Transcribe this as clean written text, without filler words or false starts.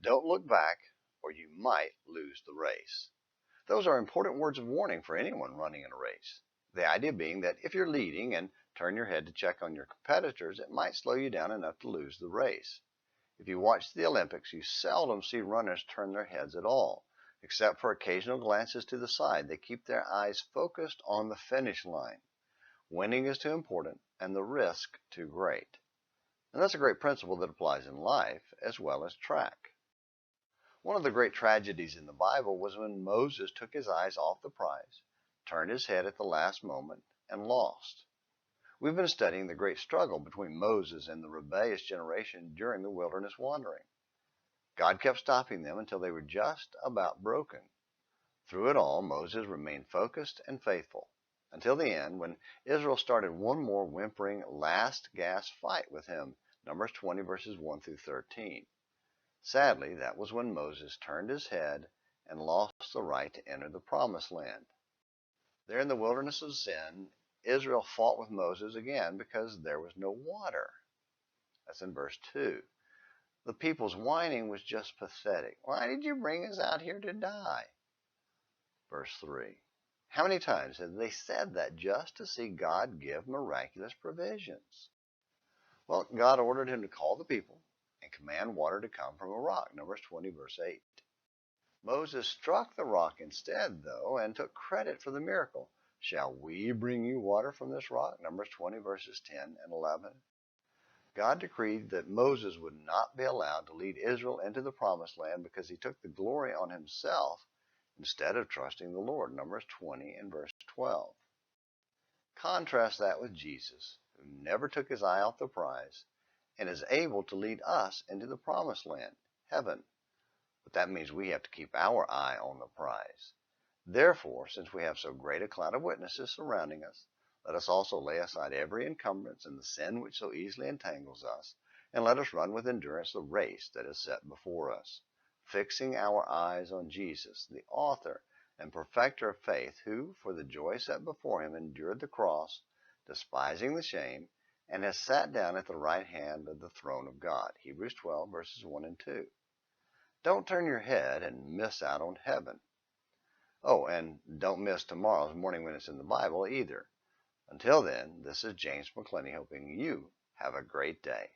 don't look back or you might lose the race. Those are important words of warning for anyone running in a race. The idea being that if you're leading and turn your head to check on your competitors, it might slow you down enough to lose the race. If you watch the Olympics, you seldom see runners turn their heads at all. Except for occasional glances to the side, they keep their eyes focused on the finish line. Winning is too important and the risk too great. And that's a great principle that applies in life as well as track. One of the great tragedies in the Bible was when Moses took his eyes off the prize, turned his head at the last moment, and lost. We've been studying the great struggle between Moses and the rebellious generation during the wilderness wandering. God kept stopping them until they were just about broken. Through it all, Moses remained focused and faithful until the end, when Israel started one more whimpering last gasp fight with him, Numbers 20 verses 1 through 13. Sadly, that was when Moses turned his head and lost the right to enter the promised land. There in the wilderness of sin, Israel fought with Moses again because there was no water. That's in verse 2. The people's whining was just pathetic. Why did you bring us out here to die? Verse 3. How many times have they said that just to see God give miraculous provisions? Well, God ordered him to call the people and command water to come from a rock, Numbers 20 verse 8. Moses struck the rock instead, though, and took credit for the miracle. Shall we bring you water from this rock? Numbers 20 verses 10 and 11. God decreed that Moses would not be allowed to lead Israel into the promised land because he took the glory on himself instead of trusting the Lord, Numbers 20 and verse 12. Contrast that with Jesus, who never took his eye off the prize and is able to lead us into the promised land, heaven. But that means we have to keep our eye on the prize. Therefore, since we have so great a cloud of witnesses surrounding us, let us also lay aside every encumbrance and the sin which so easily entangles us, and let us run with endurance the race that is set before us, fixing our eyes on Jesus, the author and perfecter of faith, who, for the joy set before him, endured the cross, despising the shame, and has sat down at the right hand of the throne of God. Hebrews 12, verses 1 and 2. Don't turn your head and miss out on heaven. Oh, and don't miss tomorrow's Morning Minutes in the Bible either. Until then, this is James McClenny hoping you have a great day.